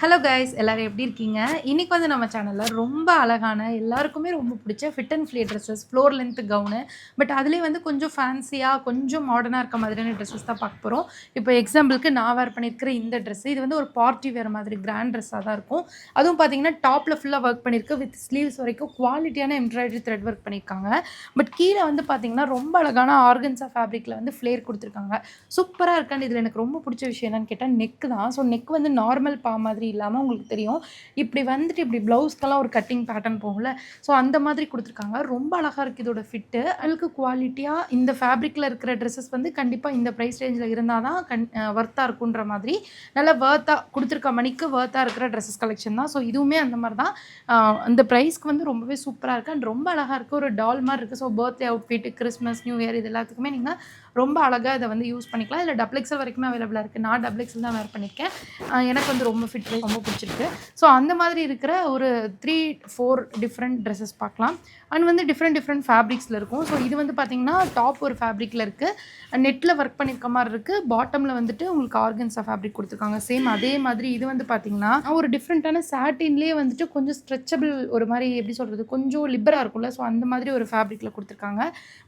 Hello guys எல்லாரும் எப்படி இருக்கீங்க? இன்னைக்கு வந்து நம்ம சேனல்ல ரொம்ப அழகான எல்லாருக்குமே ரொம்ப பிடிச்ச fit and flare dresses, floor length gown. But அதிலேயே வந்து கொஞ்சம் ஃபேன்சியா, கொஞ்சம் மாடர்னா இருக்க மாதிரியான ட்ரெஸ்ஸஸ் தான் பார்க்க போறோம். இப்போ எக்ஸாம்பிளுக்கு நான் வேர் பண்ணியிருக்கிற இந்த ட்ரெஸ், இது வந்து ஒரு பார்ட்டி வேர் மாதிரி கிராண்ட் ட்ரெஸ்ஸா தான் இருக்கும். அதுவும் பார்த்தீங்கன்னா டாப்ல ஃபுல்லா ஒர்க் பண்ணியிருக்கு. வித் ஸ்லீவ்ஸ் வரைக்கும் குவாலிட்டியான எம்ப்ராய்டரி த்ரெட் ஒர்க் பண்ணியிருக்காங்க. பட் கீழ வந்து பார்த்தீங்கன்னா ரொம்ப அழகான ஆர்கன்ஸா ஃபேப்ரிக்ல வந்து ஃப்ளேர் குடுத்துருக்காங்க. சூப்பரா இருக்கு. அண்ட் இதில எனக்கு ரொம்ப பிடிச்ச விஷயம் என்னன்னு கேட்டா நெக் தான். ஸோ நெக் வந்து நார்மல் பா மாதிரி இல்லாம உங்களுக்கு தெரியும். இப்படி வந்துட்டு இப்படி ப்ளவுஸ்க்கெல்லாம் ஒரு கட்டிங் பேட்டர்ன் போகும்ல. ஸோ அந்த மாதிரி குடுத்துருக்காங்க. ரொம்ப அழகா இருக்கு இதோட ஃபிட்டு. அழுக்கு குவாலிட்டியா இந்த ஃபேப்ரிக்ல இருக்கிற ட்ரெஸ்ஸஸ் வந்து கண்டிப்பா இந்த பிரைஸ் ரேஞ்ச்ல இருந்தா தான் வொர்த்தா இருக்குன்ற மாதிரி நல்லா வொர்த்தா குடுத்துருக்க மணிக்கு வொர்த்தா இருக்கிற ட்ரெஸ்ஸஸ் கலெக்ஷன் தான். ஸோ இதுவுமே அந்த மாரி தான். அந்த பிரைஸ்க்கு வந்து ரொம்பவே சூப்பரா இருக்கு. அண்ட் ரொம்ப அழகா இருக்கு. ஒரு டால் மாரி இருக்கு. So birthday outfit, Christmas, new year இது எல்லாத்துக்குமே நீங்க ரொம்ப அழகா இத வந்து யூஸ் பண்ணிக்கலாம். இதுல டபுள் எக்ஸல் வரைக்குமே அவைலபிளா இருக்கு. நான் டபுள் எக்ஸல் தான் வேர் பண்ணியிருக்கேன். எனக்கு வந்து ரொம்ப ஃபிட் வைஸ் ரொம்ப பிடிச்சிருக்கு. ஸோ அந்த மாதிரி இருக்கிற ஒரு 3, 4 டிஃப்ரெண்ட் ட்ரெஸ்ஸஸ் பார்க்கலாம். அண்ட் வந்து டிஃப்ரெண்ட் ஃபேப்ரிக்ஸ்ல இருக்கும். ஸோ இது வந்து பார்த்தீங்கன்னா, டாப் ஒரு ஃபேப்ரிக்ல இருக்கு. நெட்ல ஒர்க் பண்ணியிருக்க மாரி இருக்கு. பாட்டம்ல வந்துட்டு உங்களுக்கு ஆர்கன்ஸா ஃபேப்ரிக் குடுத்துருக்காங்க. சேம் அதே மாதிரி இது வந்து பார்த்தீங்கன்னா, ஒரு டிஃப்ரெண்ட்டான சாட்டின்லேயே வந்துட்டு கொஞ்சம் ஸ்ட்ரெச்சபிள் ஒரு மாரி எப்படி சொல்றது? கொஞ்சம் லிப்பரா இருக்கும்ல. ஸோ அந்த மாதிரி ஒரு ஃபேப்ரிக்ல குடுத்துருக்காங்க.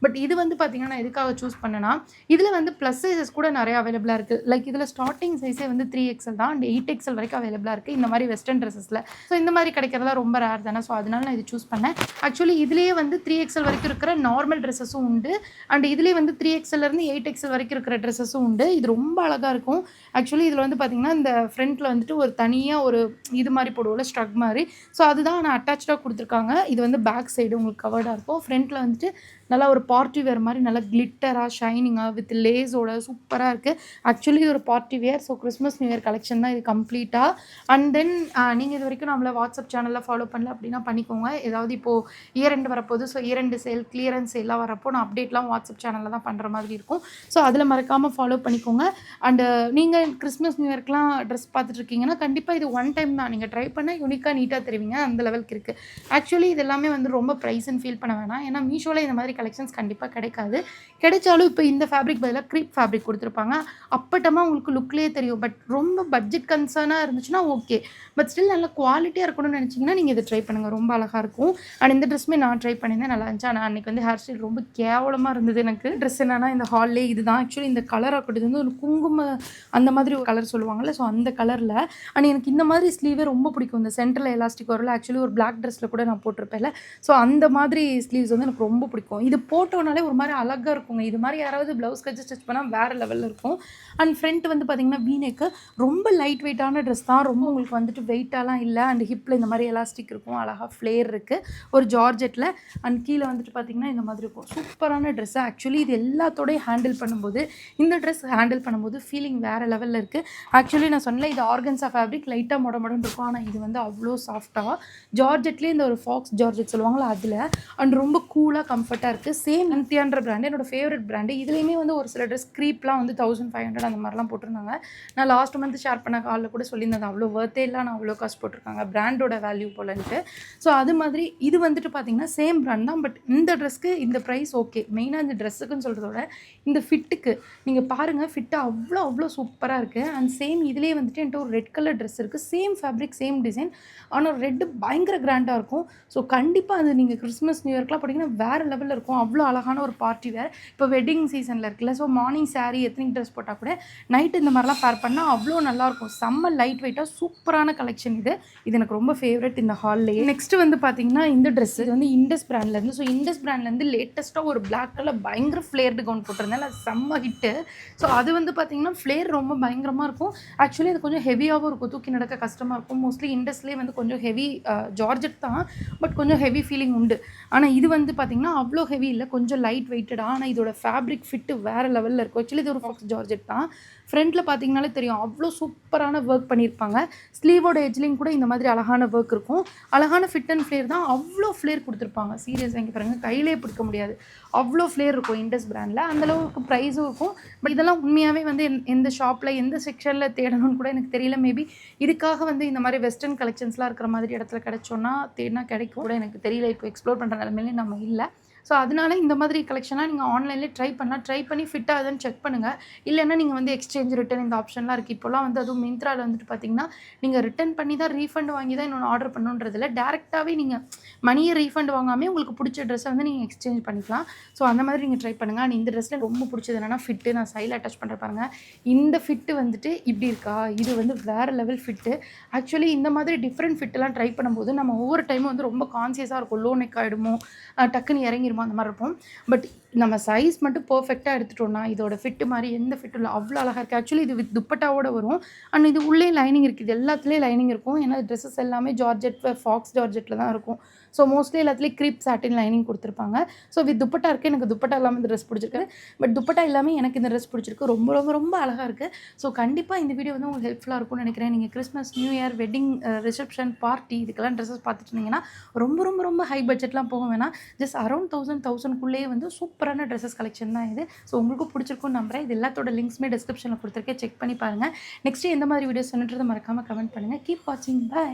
பட் இது வந்து பார்த்தீங்கன்னா, நான் எதுக்காக சூஸ் பண்ணேன்னா, இதுல வந்து பிளஸ் சைஸஸ் கூட நெறைய அவைலபிளா இருக்கு. லைக் இதுல ஸ்டார்ட்டிங் சைஸே வந்து 3XL தான். அண்ட் 8XL வரைக்கும் அவைலபிளா இருக்கு. இந்த மாரி வெஸ்டர்ன் ட்ரெஸ்ஸஸ்ல. ஸோ இந்த மாரி கிடைக்கிறதெல்லாம் ரொம்ப ரேர் தானே. ஸோ அதனால நான் இது சூஸ் பண்ணேன். ஆக்சுவலி இதுலயே வந்து 3XL வரைக்கும் இருக்கிற நார்மல் ட்ரெஸ்ஸஸும் உண்டு. அண்ட் இதுலயே வந்து 3XLல இருந்து 8XL வரைக்கும் இருக்கிற ட்ரெஸ்ஸஸும் உண்டு. இது ரொம்ப அழகா இருக்கும். ஆக்சுவலி இதுல வந்து பார்த்தீங்கன்னா, இந்த ஃப்ரண்ட்ல வந்துட்டு ஒரு தனியா ஒரு இது மாரி போடுவோம்ல ஸ்ட்ரக் மாரி. ஸோ அதுதான் ஆனா அட்டாச்டா குடுத்துருக்காங்க. இது வந்து பேக் சைடு உங்களுக்கு கவர்டா இருக்கும். ஃப்ரண்ட்ல வந்துட்டு நல்லா ஒரு பார்ட்டி வேர் மாரி நல்லா கிளிட்டரா, ஷைனிங்கா வித் லேஸோட சூப்பரா இருக்கு. ஆக்சுவலி இது ஒரு party wear. So Christmas, new year collection தான் இது கம்ப்ளீட்டா. அண்ட் தென் நீங்க இதுவரைக்கும் நம்மள வாட்ஸ்அப் சேனல்ல ஃபாலோ பண்ணல அப்படின்னா பண்ணிக்கோங்க. ஏதாவது இப்போ இயர் எண்ட் வரப்போகுது. So year end sale, clearance சேல்லாம் வரப்போ நான் அப்டேட்லாம் வாட்ஸ்அப் சேனல்ல தான் பண்ற மாதிரி இருக்கும். ஸோ அதில மறக்காம ஃபாலோ பண்ணிக்கோங்க. அண்ட் நீங்க கிறிஸ்மஸ், நியூ இயர்க்குலாம் ட்ரெஸ் பார்த்துட்டு இருக்கீங்கன்னா, கண்டிப்பா இது ஒன் டைம் தான். நீங்க ட்ரை பண்ணா யூனிக்கா, நீட்டா தருவீங்க. அந்த லெவலுக்கு இருக்கு. ஆக்சுவலி இது எல்லாமே வந்து ரொம்ப பிரைஸ்ன்னு ஃபீல் பண்ண வேணாம். ஏன்னா மீஷோல இந்த மாதிரி கலெக்ஷன்ஸ் கண்டிப்பா கிடைக்காது. கிடைச்சாலும் இப்போ இந்த ஃபேப்ரிக் பதிலா க்ரீப் ஃபேப்ரிக் குடுத்துருப்பாங்க. அப்பட்டமா உங்களுக்கு லுக்லயே தெரியும். பட் ரொம்ப பட்ஜெட் கன்சர்னா இருந்துச்சுன்னா ஓகே. பட் ஸ்டில் நல்ல குவாலிட்டியா இருக்கணும்னு நினைச்சீங்கன்னா, நீங்க இத ட்ரை பண்ணுங்க. ரொம்ப அழகா இருக்கும். அண்ட் இந்த ட்ரெஸ்ஸுமே நான் ட்ரை பண்ணியிருந்தேன். நல்லா இருந்துச்சு. ஆனா அன்னைக்கு வந்து ஹேர் ஸ்டைல் ரொம்ப கேவலமா இருந்தது எனக்கு. ட்ரெஸ் என்னன்னா இந்த ஹால்லே இதுதான். ஆக்சுவலி இந்த கலர் ஆக்கட்டும் வந்து ஒரு குங்கும அந்த மாதிரி ஒரு கலர் சொல்லுவாங்கல்ல. ஸோ அந்த கலர்ல அண்ட் எனக்கு இந்த மாதிரி ஸ்லீவே ரொம்ப பிடிக்கும். இந்த சென்டர்ல எலாஸ்டிக் வரும்ல. ஆக்சுவலி ஒரு பிளாக் ட்ரெஸ்ல கூட நான் போட்டிருப்பேன்ல. ஸோ அந்த மாதிரி ஸ்லீவ்ஸ் வந்து எனக்கு ரொம்ப பிடிக்கும். இது போட்டோனாலே ஒரு மாதிரி அழகா இருக்குங்க. இது மாதிரி யாராவது ப்ளவுஸ் கச்சு ஸ்டிச் பண்ணால் வேறு லெவலில் இருக்கும். அண்ட் ஃப்ரண்ட் வந்து பார்த்தீங்கன்னா வீனெக்கு ரொம்ப லைட் வெயிட்டான ட்ரெஸ் தான். ரொம்ப உங்களுக்கு வந்துட்டு வெயிட்டாலாம் இல்லை. அண்ட் ஹிப்பில் இந்த மாதிரி எலாஸ்டிக் இருக்கும். அழகாக ஃப்ளேர் இருக்குது ஒரு ஜார்ஜெட்டில். அண்ட் கீழே வந்துட்டு பார்த்தீங்கன்னா இந்த மாதிரி இருக்கும். சூப்பரான ட்ரெஸ்ஸு. ஆக்சுவலி இது எல்லாத்தோடையும் ஹேண்டில் பண்ணும்போது இந்த ட்ரெஸ் ஹேண்டில் பண்ணும்போது ஃபீலிங் வேறு லெவலில் இருக்குது. ஆக்சுவலி நான் சொன்னல இது ஆர்கன்ஸா ஃபேப்ரிக் லைட்டாக மொடன்னு இருக்கும். ஆனால் இது வந்து அவ்வளோ சாஃப்டாக ஜார்ஜெட்லேயே இந்த ஒரு ஃபாக்ஸ் ஜார்ஜெட் சொல்லுவாங்களா அதில். அண்ட் ரொம்ப கூலாக கம்ஃபர்ட்டாக இருக்குது. சேம் நந்தியான்ற பிராண்டு என்னோட ஃபேவரட் பிராண்டு. இதுலேயுமே வந்து ஒரு சில ட்ரெஸ் க்ரீப்லாம் வந்து 1500 அந்த மாதிரிலாம் போட்டிருந்தாங்க. நான் லாஸ்ட் மந்த் ஷேர் பண்ண காலில் கூட சொல்லியிருந்தேன் அவ்வளோ வர்த்தே இல்லை. நான் அவ்வளோ காசு போட்டிருக்காங்க பிராண்டோட வேல்யூ போலன்ட்டு. ஸோ அது மாதிரி இது வந்துட்டு பார்த்தீங்கன்னா சேம் பிராண்ட் தான். பட் இந்த ட்ரெஸ்க்கு இந்த ப்ரைஸ் ஓகே. மெயினாக இந்த ட்ரெஸ்ஸுக்குன்னு சொல்கிறதோட இந்த ஃபிட்டுக்கு நீங்கள் பாருங்கள். ஃபிட்டு அவ்வளோ சூப்பராக இருக்குது. அண்ட் சேம் இதுலேயே வந்துட்டு என்கிட்ட ஒரு ரெட் கலர் ட்ரெஸ் இருக்குது. Same fabric same design. ஆனால் ரெட்டு பயங்கர கிராண்டாக இருக்கும். ஸோ கண்டிப்பாக அது நீங்கள் கிறிஸ்மஸ், நியூ இயர்க்குலாம் போட்டிங்கன்னா வேறு லெவலில் இருக்கும். அவ்வளோ அழகான ஒரு பார்ட்டி வேர். இப்போ வெட்டிங் சீசனில் இருக்குல்ல. So morning sari ethnic dress போட்டால் கூட நைட்டு இந்த மாதிரிலாம் பேர் பண்ணால் அவ்வளோ நல்லாயிருக்கும். செம்ம லைட் வெயிட்டாக சூப்பரான கலெக்ஷன் இது. இது எனக்கு ரொம்ப ஃபேவரட் இந்த ஹால்லேயே. நெக்ஸ்ட் வந்து பார்த்தீங்கன்னா இந்த ட்ரெஸ் இது வந்து இண்டஸ் பிராண்ட்லேருந்து. ஸோ இண்டஸ் பிராண்ட்லேருந்து லேட்டஸ்ட்டாக ஒரு பிளாக் கலர் பயங்கர ஃப்ளேர்டு கவுன் போட்டிருந்தேன். அது செம்ம ஹிட்டு. ஸோ அது வந்து பார்த்தீங்கன்னா ஃப்ளேர் ரொம்ப பயங்கரமாக இருக்கும். ஆக்சுவலி அது கொஞ்சம் ஹெவியாகவும் இருக்கும். தூக்கி நடக்க கஷ்டமாக இருக்கும். மோஸ்ட்லி இண்டஸ்லேயே வந்து கொஞ்சம் ஹெவி ஜார்ஜெட் தான். பட் கொஞ்சம் ஹெவி ஃபீலிங் உண்டு. ஆனால் இது வந்து பார்த்தீங்கன்னா அவ்வளோ ஹெவி இல்லை. கொஞ்சம் லைட் வெயிட்டடாக. ஆனால் இதோட ஃபேப்ரிக் ஃபிட்டு வேறு லெவலில் இருக்கும். ஆக்சுவலி இது ஒரு ஃபாக்ஸ் ஜார்ஜெட் தான். ஃப்ரண்ட்டில் பார்த்தீங்கனாலே தெரியும் அவ்வளோ சூப்பரான ஒர்க் பண்ணியிருப்பாங்க. ஸ்லீவோட எஜ்லிங் கூட இந்த மாதிரி அழகான ஒர்க் இருக்கும். அழகான ஃபிட் அண்ட் ஃப்ளேர் தான். அவ்வளோ ஃப்ளேர் கொடுத்துருப்பாங்க. சீரியஸாக இங்கே பாருங்கள் கையிலே பிடிக்க முடியாது. அவ்வளோ ஃப்ளேர் இருக்கும் இண்டஸ் பிராண்டில். அந்தளவுக்கு ப்ரைஸும் இருக்கும். பட் இதெல்லாம் உண்மையாகவே வந்து எந்த ஷாப்பில் எந்த செக்ஷனில் தேடணும்னு கூட எனக்கு தெரியல. மேபி இதுக்காக வந்து இந்த மாதிரி வெஸ்டர்ன் கலெக்ஷன்ஸ்லாம் இருக்கிற மாதிரி இடத்துல கிடைச்சோன்னா தேடினா கிடைக்கும் கூட எனக்கு தெரியல. இப்போ எக்ஸ்ப்ளோர் பண்ணுற நிலைமையிலே நம்ம இல்லை. ஸோ அதனால இந்த மாதிரி கலெக்ஷன்லாம் நீங்கள் ஆன்லைன்லேயே ட்ரை பண்ணலாம். ட்ரை பண்ணி ஃபிட் ஆகுதான்னு செக் பண்ணுங்கள். இல்லைன்னா நீங்கள் வந்து எக்ஸ்சேஞ்ச், ரிட்டர்ன் இந்த ஆப்ஷன்லாம் இருக்குது. இப்போலாம் வந்து அதுவும் மிந்த்ராவில் வந்துட்டு பார்த்தீங்கன்னா, நீங்கள் ரிட்டர்ன் பண்ணி தான் ரீஃபண்ட் வாங்கி தான் இன்னொன்று ஆர்டர் பண்ணணுன்றதில்ல. டேரெக்டாகவே நீங்கள் மணியை ரீஃபண்ட் வாங்காமே உங்களுக்கு பிடிச்ச ட்ரெஸ்ஸை வந்து நீங்கள் எக்ஸ்சேஞ்ச் பண்ணிக்கலாம். ஸோ அந்த மாதிரி நீங்கள் ட்ரை பண்ணுங்கள். அண்ட் இந்த ட்ரெஸ்ஸில் ரொம்ப பிடிச்சது என்னென்னா ஃபிட்டு. நான் சைடில் அட்டாச் பண்ணுறேன் பாருங்கள். இந்த ஃபிட்டு வந்துட்டு இப்படி இருக்கா, இது வந்து வேறு லெவல் ஃபிட்டு. ஆக்சுவலி இந்த மாதிரி டிஃப்ரெண்ட் ஃபிட்டெல்லாம் ட்ரை பண்ணும்போது நம்ம ஒவ்வொரு டைமும் வந்து ரொம்ப கான்சியஸாக இருக்கும். லோ நெக் ஆகிடுமோ, டக்குன்னு இறங்கிருமோ அந்த மாதிரி இருக்கும். பட் நம்ம சைஸ் மட்டும் பர்ஃபெக்டாக எடுத்துட்டோம்னா இதோட ஃபிட்டு மாதிரி எந்த ஃபிட்டும் இல்லை, அவ்வளோ அழகாக இருக்குது. ஆக்சுவலி இது வித் துப்பட்டாவோட வரும். அண்ட் இது உள்ளே லைனிங் இருக்குது. இது எல்லாத்துலேயும் லைனிங் இருக்கும். ஏன்னா ட்ரெஸ்ஸஸ் எல்லாமே ஜார்ஜெட், ஃபாக்ஸ் ஜார்ஜெட்டில் தான் இருக்கும். ஸோ மோஸ்ட்லி எல்லாத்துலேயும் க்ரீப் சாட்டின் லைனிங் கொடுத்துருப்பாங்க. ஸோ வித் துப்பட்டா இருக்குது. எனக்கு துப்பட்டா இல்லாமல் இந்த ட்ரெஸ் பிடிச்சிருக்கு. பட் துப்பட்டா எல்லாமே எனக்கு இந்த ட்ரெஸ் பிடிச்சிருக்கு. ரொம்ப ரொம்ப ரொம்ப அழகாக இருக்குது. ஸோ கண்டிப்பாக இந்த வீடியோ வந்து உங்களுக்கு ஹெல்ப்ஃபுல்லாக இருக்கும்னு நினைக்கிறேன். நீங்கள் Christmas, new year, wedding, reception, party இதுக்கெல்லாம் ட்ரெஸ்ஸஸ் பார்த்துட்டு இருந்தீங்கன்னா ரொம்ப ரொம்ப ரொம்ப ஹை பட்ஜெட்லாம் போக வேணாம். ஜஸ்ட் அரௌண்ட் 1000-1000க்குள்ளேயே வந்து சூப்பரான ட்ரெஸ்ஸஸ் கலெக்ஷன் தான் இது. ஸோ உங்களுக்கும் பிடிச்சிருக்கும்னு நம்புறேன். இது எல்லாத்தோட லிங்க்ஸுமே டிஸ்கிரிப்ஷனில் கொடுத்துருக்கேன். செக் பண்ணி பாருங்கள். நெக்ஸ்ட்டு எந்த மாதிரி வீடியோஸ் வேணுன்றதை மறக்காமல் கமெண்ட் பண்ணுங்கள். கீப் வாட்சிங். பை.